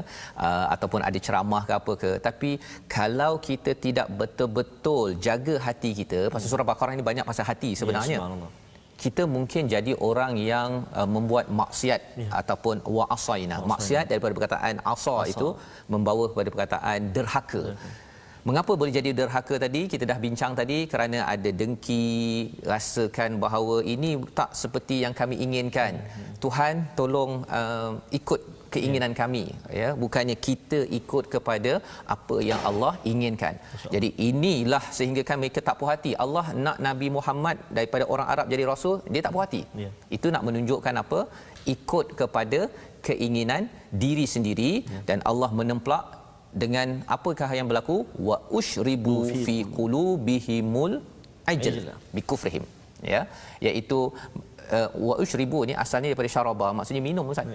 ataupun ada ceramah ke apa ke, tapi kalau kita tidak betul-betul jaga hati kita, pasal surah Baqarah ini banyak pasal hati sebenarnya. Kita mungkin jadi orang yang membuat maksiat ataupun wa'asaina. Maksiat daripada perkataan asa itu membawa kepada perkataan derhaka. Mengapa boleh jadi derhaka tadi? Kita dah bincang tadi, kerana ada dengki, rasakan bahawa ini tak seperti yang kami inginkan. Tuhan tolong ikut keinginan kami, ya, bukannya kita ikut kepada apa yang Allah inginkan. Jadi inilah sehingga kan mereka tak puas hati. Allah nak Nabi Muhammad daripada orang Arab jadi rasul, dia tak puas hati. Itu nak menunjukkan apa? Ikut kepada keinginan diri sendiri, dan Allah menemplak dengan apakah yang berlaku, wa ushribu fi qulubihimul ajl bikufrihim, ya, iaitu wa ushribu ni asalnya daripada syaraba, maksudnya minum, Ustaz.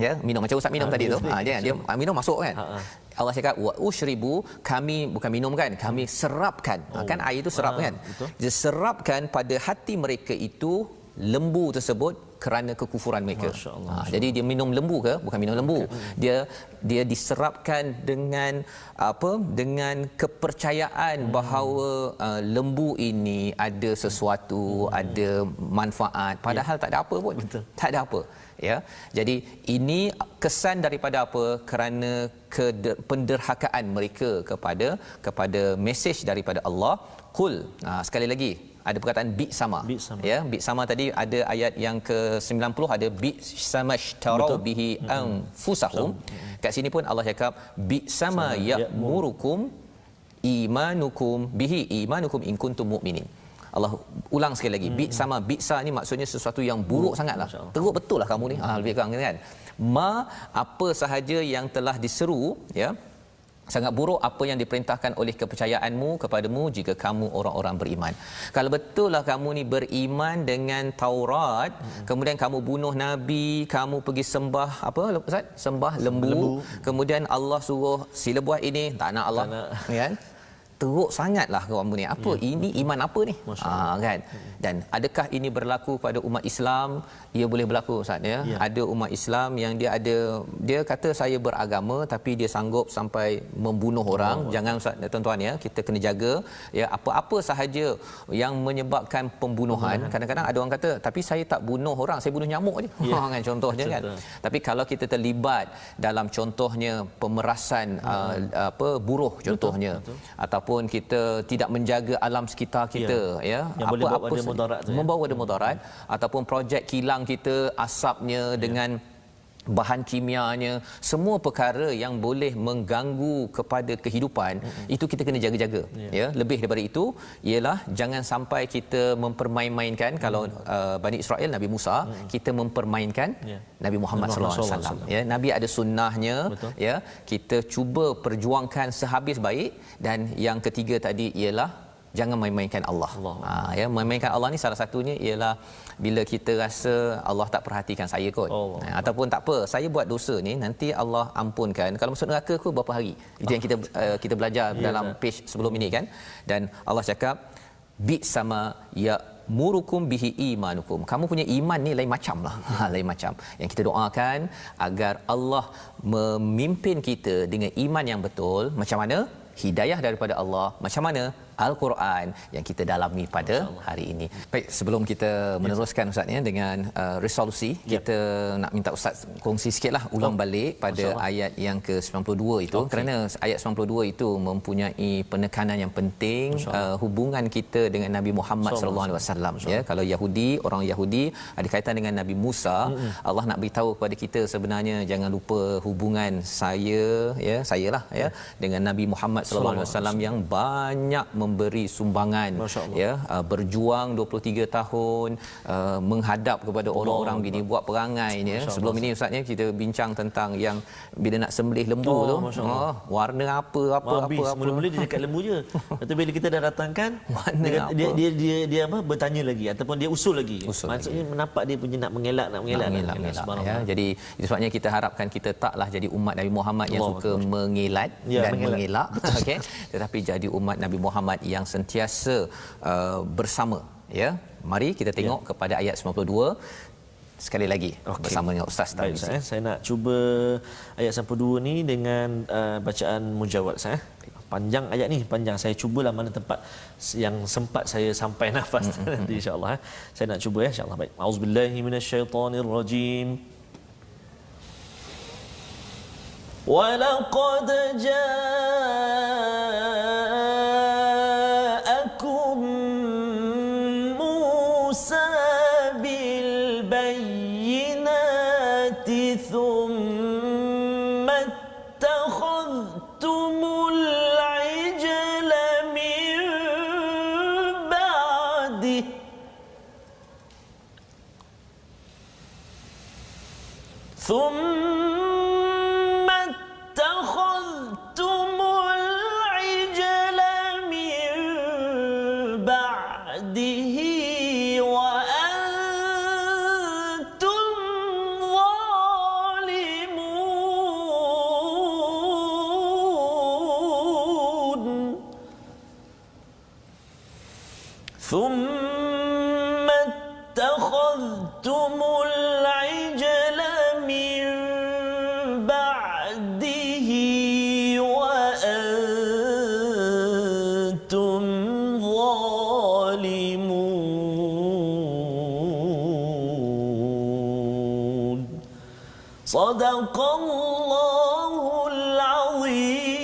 Ya, minum macam Ustaz minum tadi tu. Dia minum masuk kan. Allah cakap wa ushribu, kami bukan minum kan, kami serapkan. Kan air itu serap kan. Dia serapkan pada hati mereka itu lembu tersebut kerana kekufuran mereka. Jadi dia minum lembu ke? Bukan minum lembu. Dia diserapkan dengan apa? Dengan kepercayaan bahawa lembu ini ada sesuatu, ada manfaat, padahal tak ada apa pun. Tak ada apa. Ya. Jadi ini kesan daripada apa? Kerana penderhakaan mereka kepada mesej daripada Allah. Qul. Sekali lagi ada perkataan bi sama. Ya, bi sama tadi ada ayat yang ke-90, ada bi sama shtarau bihi anfusahum. Kat sini pun Allah cakap bi sama ya'murukum imanukum bihi imanukum in kuntum mu'minin. Allah ulang sekali lagi, bi sama, bisa ni maksudnya sesuatu yang buruk sangatlah. Teruk betul lah kamu ni. Lebih kurang kan. Apa sahaja yang telah diseru, ya, sangat buruk apa yang diperintahkan oleh kepercayaanmu kepadamu jika kamu orang-orang beriman. Kalau betul lah kamu ni beriman dengan Taurat, kemudian kamu bunuh nabi, kamu pergi sembah apa Ustaz? Sembah lembu. Kemudian Allah suruh sila buat ini, tak nak Allah. Kan? Teruk sangatlah kamu ni. Apa ini, iman apa ni? Kan? Dan adakah ini berlaku pada umat Islam? Ia boleh berlaku, Ustaz, ya. Ada umat Islam yang dia kata saya beragama, tapi dia sanggup sampai membunuh orang. Jangan, Ustaz, tuan-tuan, ya, kita kena jaga, ya, apa-apa sahaja yang menyebabkan pembunuhan. Kadang-kadang ada orang kata, tapi saya tak bunuh orang, saya bunuh nyamuk je. Kan, contohnya kan. Tapi kalau kita terlibat dalam contohnya pemerasan buruh contohnya, ataupun kita tidak menjaga alam sekitar kita, ya, yang boleh membawa ada mudarat, ataupun projek kilang kita, asapnya dengan bahan kimianya, semua perkara yang boleh mengganggu kepada kehidupan, itu kita kena jaga-jaga. Ya, lebih daripada itu ialah jangan sampai kita mempermain-mainkan. Kalau Bani Israel, Nabi Musa, kita mempermainkan Nabi Muhammad sallallahu alaihi wasallam. Ya, Nabi ada sunnahnya. Ya, kita cuba perjuangkan sehabis baik. Dan yang ketiga tadi ialah jangan main-mainkan Allah. Allah. Ya, main-mainkan Allah ni salah satunya ialah bila kita rasa Allah tak perhatikan saya kot. Ataupun tak apa, saya buat dosa ni nanti Allah ampunkan. Kalau masuk neraka aku berapa hari? Itu yang kita belajar dalam page sebelum ini kan. Dan Allah cakap bi sama ya murukum bihi imanukum. Kamu punya iman ni lain macam lah. Lain macam. Yang kita doakan agar Allah memimpin kita dengan iman yang betul. Macam mana? Hidayah daripada Allah. Macam mana? Al-Quran yang kita dalami pada hari ini. Baik, sebelum kita meneruskan Ustaz ya dengan resolusi, kita nak minta Ustaz kongsi sikitlah ulang balik pada ayat yang ke-92 itu, kerana ayat 92 itu mempunyai penekanan yang penting hubungan kita dengan Nabi Muhammad sallallahu alaihi wasallam ya. Kalau Yahudi, orang Yahudi ada kaitan dengan Nabi Musa, Allah nak beritahu kepada kita sebenarnya jangan lupa hubungan sayalah ya dengan Nabi Muhammad sallallahu alaihi wasallam yang banyak memberi sumbangan ya, berjuang 23 tahun menghadap kepada orang-orang bini buat perangai ya. Sebelum ini ustaz ya kita bincang tentang yang bila nak sembelih lembu tu warna apa mula-mula dia cakap lembu je. Tapi bila kita dah datangkan dia apa bertanya lagi ataupun dia usul lagi. Maksudnya menampak dia punya nak mengelak ya. Jadi sebabnya kita harapkan kita taklah jadi umat Nabi Muhammad yang suka mengelat dan mengelak okey, tetapi jadi umat Nabi Muhammad yang sentiasa bersama ya. Mari kita tengok kepada ayat 92 sekali lagi bersama dengan Ustaz Tarmizi. Saya nak cuba ayat 92 ni dengan bacaan mujawad saya. Panjang ayat ni, panjang. Saya cubalah mana tempat yang sempat saya sampai nafas nanti insya-Allah. Saya nak cuba insya-Allah. Baik. Auzubillahi minasyaitonirrajim. وَلَقَدْ جَاءَكُمْ مُوسَى بِالْبَيِّنَاتِ ثُمَّ اتَّخَذْتُمُ الْعِجْلَ مِنْ بَعْدِهِ ثم اتخذتم العجل من بعده وأنتم ظالمون صدق الله العظيم.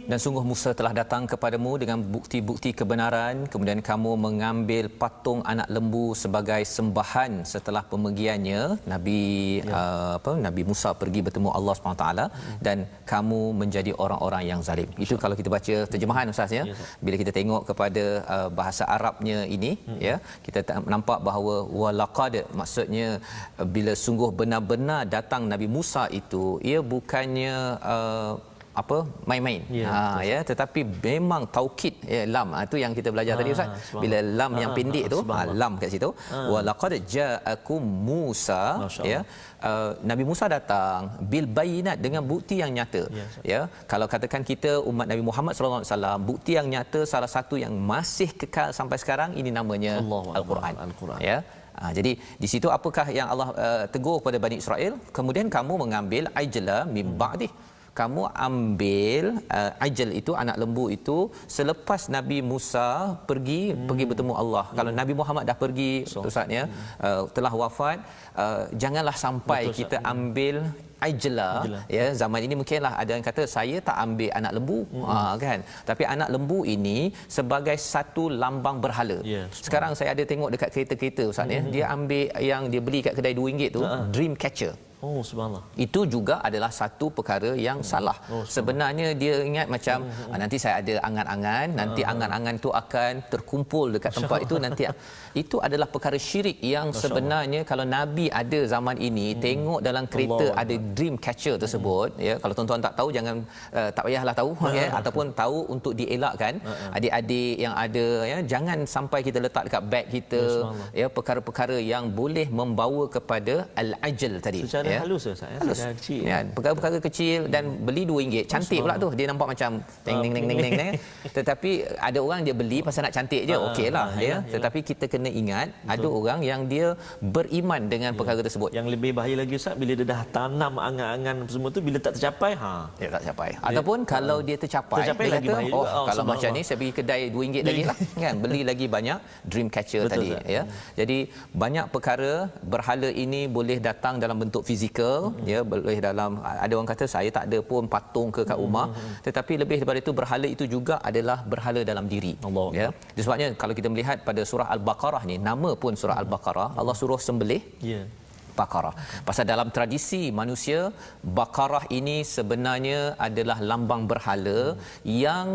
Dan sungguh Musa telah datang kepadamu dengan bukti-bukti kebenaran, kemudian kamu mengambil patung anak lembu sebagai sembahan setelah pemergiannya Nabi Musa pergi bertemu Allah SWT dan kamu menjadi orang-orang yang zalim. Itu kalau kita baca terjemahan ustaz ya. Bila kita tengok kepada bahasa Arabnya ini ya, kita nampak bahawa walaqad maksudnya bila sungguh benar-benar datang Nabi Musa itu, ia bukannya main-main ya, tetapi memang taukid ya, lam itu yang kita belajar tadi ustaz, bila lam yang pendek tu lam kat situ wa laqad ja'akum Musa ya, Nabi Musa datang bil bayinat dengan bukti yang nyata ya. Kalau katakan kita umat Nabi Muhammad sallallahu alaihi wasallam, bukti yang nyata salah satu yang masih kekal sampai sekarang ini namanya Al-Quran ya. Jadi di situ apakah yang Allah tegur kepada Bani Israel, kemudian kamu mengambil ajla min ba'dih, kamu ambil ajal itu anak lembu itu selepas Nabi Musa pergi bertemu Allah. Kalau Nabi Muhammad dah pergi ustaznya telah wafat, janganlah sampai kita ambil ajla ya. Zaman ini mungkinlah ada yang kata saya tak ambil anak lembu kan, tapi anak lembu ini sebagai satu lambang berhala. Sekarang saya ada tengok dekat kereta-kereta ustaz ya, dia ambil yang dia beli kat kedai RM2 tu, dream catcher. Oh, subhanallah. Itu juga adalah satu perkara yang salah. Sebenarnya dia ingat macam nanti saya ada angan-angan, nanti angan-angan tu akan terkumpul dekat tempat itu, nanti itu adalah perkara syirik yang sebenarnya kalau Nabi ada zaman ini tengok dalam kereta ada dream catcher tersebut, ya, kalau tuan-tuan tak tahu jangan tak payahlah tahu, ya, ataupun tahu untuk dielakkan adik-adik yang ada, ya, jangan sampai kita letak dekat beg kita, ya, perkara-perkara yang boleh membawa kepada al-ajal tadi. Secara halus Ustaz, halus. kecil. Ya, perkara-perkara kecil dan beli RM2. Cantik pula tu. Dia nampak macam teng teng teng teng teng. Tetapi ada orang dia beli pasal nak cantik je. Okeylah, ya. Tetapi kita kena ingat ada orang yang dia beriman dengan perkara tersebut. Yang lebih bahaya lagi Ustaz, bila dia dah tanam angan-angan semua tu, bila tak tercapai, dia tak capai. Ataupun kalau dia tercapai dia lagi kata, bahaya oh, juga. kalau macam ni saya pergi kedai RM2 lagi lah, kan, beli lagi banyak dream catcher tadi, ya. Jadi banyak perkara berhala ini boleh datang dalam bentuk fizikal, ya, boleh dalam, ada orang kata saya tak ada pun patung ke kat rumah, tetapi lebih daripada itu berhala itu juga adalah berhala dalam diri, ya. Sebabnya kalau kita melihat pada surah Al-Baqarah ni, nama pun surah Al-Baqarah, Allah suruh sembelih Baqarah. Pasal dalam tradisi manusia, Baqarah ini sebenarnya adalah lambang berhala yang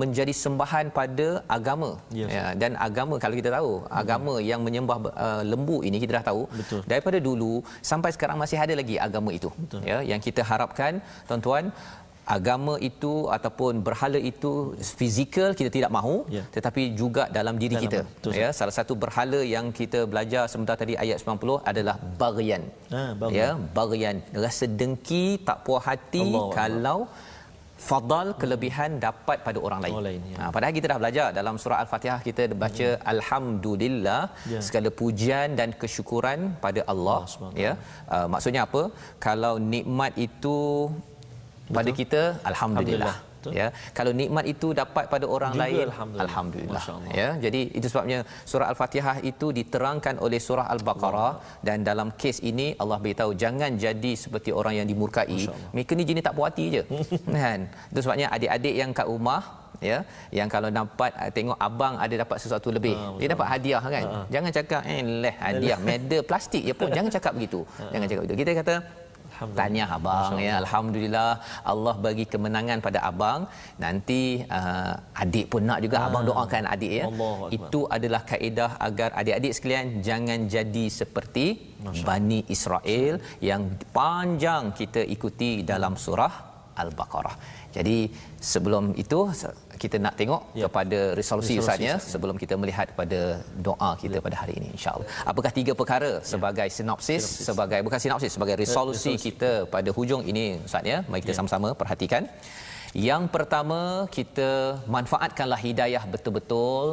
menjadi sembahan pada agama. Ya, dan agama, kalau kita tahu, agama yang menyembah lembu ini kita dah tahu. Daripada dulu sampai sekarang masih ada lagi agama itu. Ya, yang kita harapkan tuan-tuan, agama itu ataupun berhala itu fizikal kita tidak mahu, tetapi juga dalam diri kita. Ya, salah satu berhala yang kita belajar sebentar tadi ayat 90 adalah baghyan. Ya, baghyan, rasa dengki, tak puas hati kalau fadal, kelebihan dapat pada orang lain. Padahal kita dah belajar dalam surah Al-Fatihah, kita baca alhamdulillah, segala pujian dan kesyukuran pada Allah. Ya, maksudnya apa? Kalau nikmat itu pada kita, alhamdulillah. Ya, kalau nikmat itu dapat pada orang juga lain, alhamdulillah. Ya, jadi itu sebabnya surah Al-Fatihah itu diterangkan oleh surah Al-Baqarah, dan dalam kes ini Allah beritahu jangan jadi seperti orang yang dimurkai. Mereka ni jenis tak puas hati je. Kan? Itu sebabnya adik-adik yang kat rumah, ya, yang kalau dapat tengok abang ada dapat sesuatu lebih, dia dapat hadiah, kan, jangan cakap hadiah medal plastik je pun, jangan cakap begitu. Jangan cakap begitu. Kita kata tahniah abang, ya, alhamdulillah Allah bagi kemenangan pada abang, nanti adik pun nak juga abang doakan adik, ya. Itu adalah kaedah agar adik-adik sekalian jangan jadi seperti Bani Israel yang panjang kita ikuti dalam surah Al-Baqarah. Jadi sebelum itu kita nak tengok kepada resolusi Ustaznya sebelum kita melihat pada doa kita pada hari ini, insya-Allah. Apakah 3 perkara sebagai sinopsis, sebagai bukan sinopsis, sebagai resolusi kita pada hujung ini Ustaznya? Mari kita sama-sama perhatikan. Yang pertama, kita manfaatkanlah hidayah betul-betul.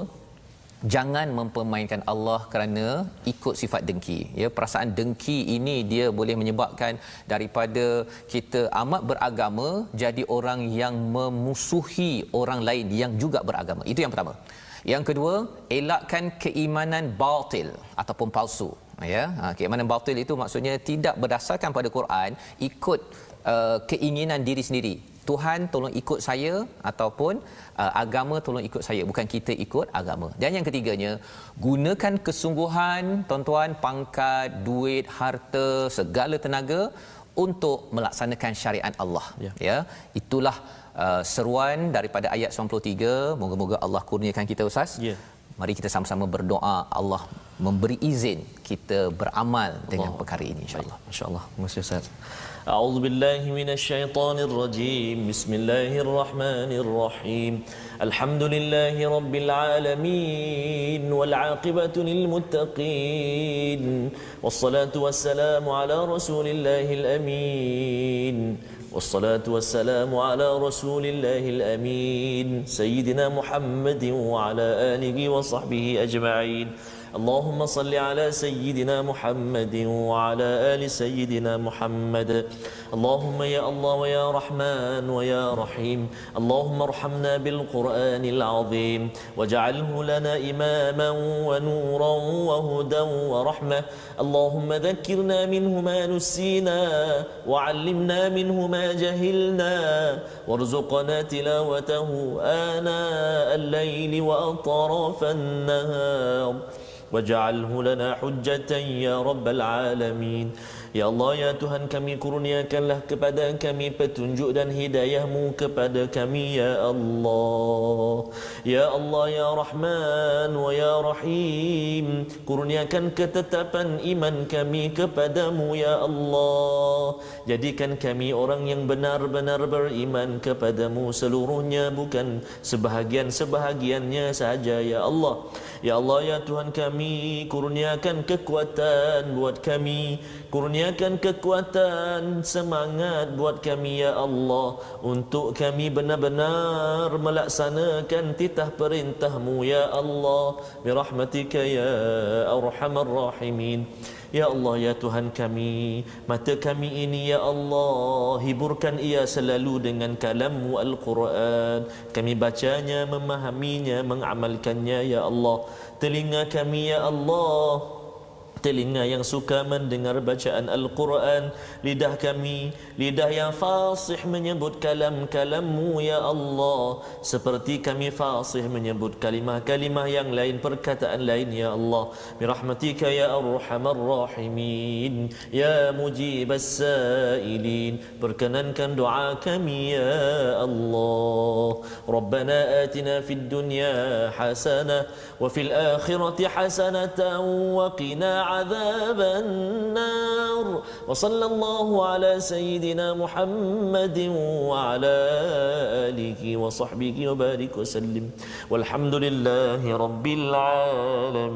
Jangan mempermainkan Allah kerana ikut sifat dengki. Ya, perasaan dengki ini dia boleh menyebabkan daripada kita amat beragama jadi orang yang memusuhi orang lain yang juga beragama. Itu yang pertama. Yang kedua, elakkan keimanan batil ataupun palsu. Ya, keimanan batil itu maksudnya tidak berdasarkan pada Quran, ikut keinginan diri sendiri. Tuhan tolong ikut saya, ataupun agama tolong ikut saya, bukan kita ikut agama. Dan yang ketiganya, gunakan kesungguhan tuan-tuan, pangkat, duit, harta, segala tenaga untuk melaksanakan syariat Allah. Ya, itulah seruan daripada ayat 93. Moga-moga Allah kurniakan kita, Ustaz. Mari kita sama-sama berdoa Allah memberi izin kita beramal dengan perkara ini, insya-Allah. Masya-Allah. Terima kasih Ustaz. أعوذ بالله من الشيطان الرجيم بسم الله الرحمن الرحيم الحمد لله رب العالمين والعاقبة للمتقين والصلاة والسلام على رسول الله الأمين والصلاة والسلام على رسول الله الأمين سيدنا محمد وعلى آله وصحبه أجمعين اللهم صل على سيدنا محمد وعلى آل سيدنا محمد اللهم يا الله ويا رحمن ويا رحيم اللهم ارحمنا بالقرآن العظيم واجعله لنا إماما ونورا وهدى ورحمة اللهم ذكرنا منه ما نسينا وعلمنا منه ما جهلنا وارزقنا تلاوته آناء الليل وأطراف النهار واجعله لنا حجة يا رب العالمين Ya Allah, ya Tuhan kami, kurniakanlah kepada kami petunjuk dan hidayah-Mu kepada kami, ya Allah. Ya Allah, ya Rahman wa ya Rahim, kurniakan ketetapan iman kami kepadamu, ya Allah. Jadikan kami orang yang benar-benar beriman kepadamu seluruhnya, bukan sebahagian-sebahagiannya saja, ya Allah. Ya Allah, ya Tuhan kami, kurniakan kekuatan buat kami, kurniakan kekuatan semangat buat kami, ya Allah, untuk kami benar-benar melaksanakan titah perintah-Mu, ya Allah, birahmatika ya arhamar rahimin. Ya Allah, ya Tuhan kami, mata kami ini, ya Allah, hiburkan ia selalu dengan kalam-Mu Al-Quran. Kami bacanya, memahaminya, mengamalkannya, ya Allah. Telinga kami, ya Allah, telinga yang suka mendengar bacaan Al-Quran. Lidah kami, lidah yang fasih menyebut kalam-kalam-Mu, ya Allah, seperti kami fasih menyebut kalimah-kalimah yang lain, perkataan lain, ya Allah. Birahmatika ya arhamar rahimin, ya mujibas sailin, perkenankan doa kami, ya Allah. Rabbana atina fid dunya hasanah wa fil akhirati hasanatan wa qina عذاب النار وصلى الله على سيدنا محمد وعلى آله وصحبه وبارك وسلم والحمد لله رب العالمين.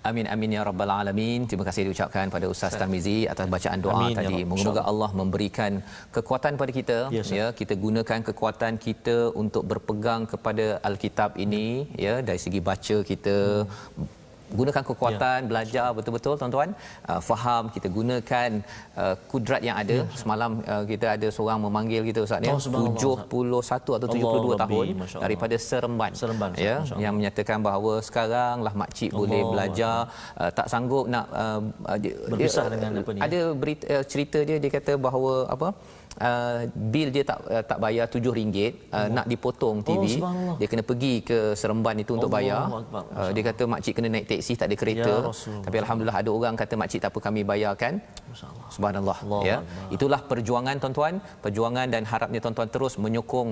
Amin amin ya rabbal alamin. Terima kasih diucapkan pada Ustaz Tarmizi atas bacaan doa amin, tadi. ya Moga-moga Allah memberikan kekuatan pada kita, ya, kita gunakan kekuatan kita untuk berpegang kepada Alkitab ini, ya, dari segi baca kita, gunakan kekuatan, belajar betul-betul tuan-tuan, faham, kita gunakan kudrat yang ada. Semalam kita ada seorang memanggil kita Ustaz, ya, 71 atau 72 tahun daripada Seremban, ya, yang menyatakan bahawa sekaranglah makcik boleh belajar, tak sanggup nak berpisah dengan apa ni. Ada berita, cerita dia kata bahawa apa, bil dia tak bayar RM7, nak dipotong TV, dia kena pergi ke Seremban itu untuk bayar. Dia kata makcik kena naik teksi, tak ada kereta, ya, tapi alhamdulillah ada orang kata makcik tak apa, kami bayarkan. Subhanallah, ya. Itulah perjuangan tuan-tuan, perjuangan, dan harapnya tuan-tuan terus menyokong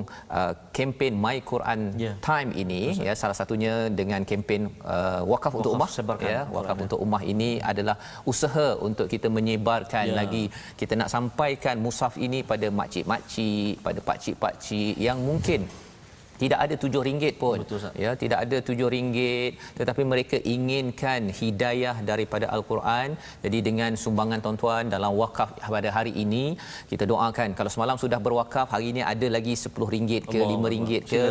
kempen My Quran Time ini, ya, salah satunya dengan kempen wakaf untuk ummah, ya. Wakaf untuk ummah ini adalah usaha untuk kita menyebarkan lagi, kita nak sampaikan mushaf ini pada makcik-makcik, pada pakcik-pakcik yang mungkin tidak ada RM7 pun. Betul, ya, tidak ada RM7, tetapi mereka inginkan hidayah daripada Al-Quran. Jadi dengan sumbangan tuan-tuan dalam wakaf pada hari ini, kita doakan, kalau semalam sudah berwakaf, hari ini ada lagi RM10 ke RM5 ke,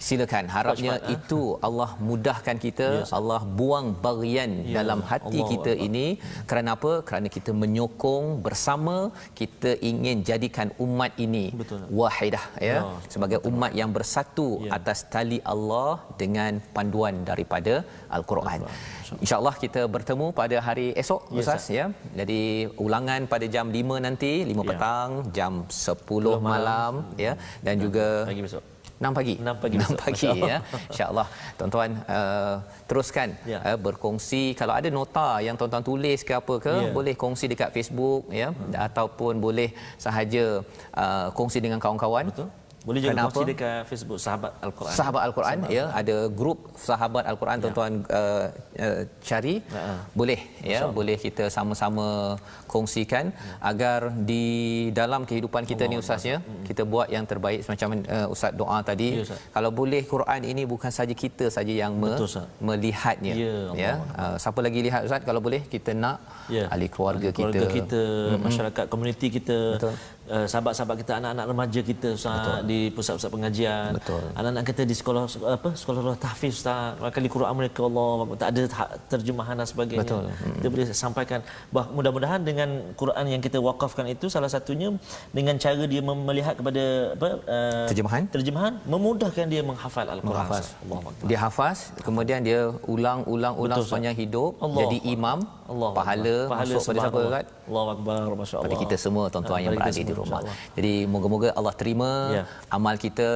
silakan. Harapnya itu Allah mudahkan kita, Allah buang barian dalam hati kita ini. Kerana apa? Kerana kita menyokong bersama, kita ingin jadikan umat ini wahidah, ya, sebagai umat yang bersatu atas tali Allah dengan panduan daripada Al-Quran. InsyaAllah kita bertemu pada hari esok, Ustaz, ya. Jadi ulangan pada jam 5 nanti, 5 petang, jam 10 malam, ya, dan juga pagi besok 6 pagi. 6 pagi, ya. InsyaAllah tuan-tuan teruskan berkongsi. Kalau ada nota yang tuan-tuan tulis ke apa ke, boleh kongsi dekat Facebook, ya, ataupun boleh sahaja kongsi dengan kawan-kawan. Betul. Boleh juga kongsi dekat Facebook Sahabat Al-Quran. Sahabat Al-Quran, ya, ada grup Sahabat Al-Quran, tuan-tuan cari, boleh, ya, boleh kita sama-sama kongsikan agar di dalam kehidupan kita ni, Ustaz, ya, kita buat yang terbaik semacam Ustaz doa tadi. Kalau boleh, Quran ini bukan saja kita saja yang melihatnya, ya. Siapa lagi lihat, Ustaz? Kalau boleh kita nak ahli keluarga kita, masyarakat, komuniti kita, sahabat-sahabat kita, anak-anak remaja kita, Ustaz, di pusat-pusat pengajian, anak-anak kita di sekolah tahfiz, Ustaz, kali Quran mereka, Allah, tak ada terjemahan dan sebagainya. Kita boleh sampaikan bahawa mudah-mudahan dengan Quran yang kita wakafkan itu, salah satunya dengan cara dia melihat kepada terjemahan, memudahkan dia menghafal Al-Quran. Dia hafaz, kemudian dia ulang sepanjang hidup, jadi imam, pahala masuk pada siapa, Ustaz? Allahu Akbar, masya-Allah. Pada kita semua tuan-tuan yang berada di rumah. Jadi moga-moga Allah terima amal kita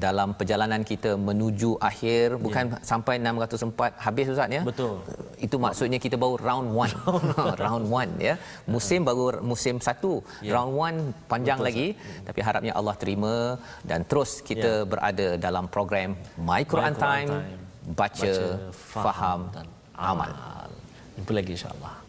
dalam perjalanan kita menuju akhir, bukan sampai 604 habis Ustaz ya. Betul. Itu maksudnya kita baru round 1. Round 1 ya. Musim baru musim 1. Round 1 panjang lagi, tapi harapnya Allah terima dan terus kita berada dalam program My Quran Time, baca, faham, amal. Jumpa lagi insya-Allah.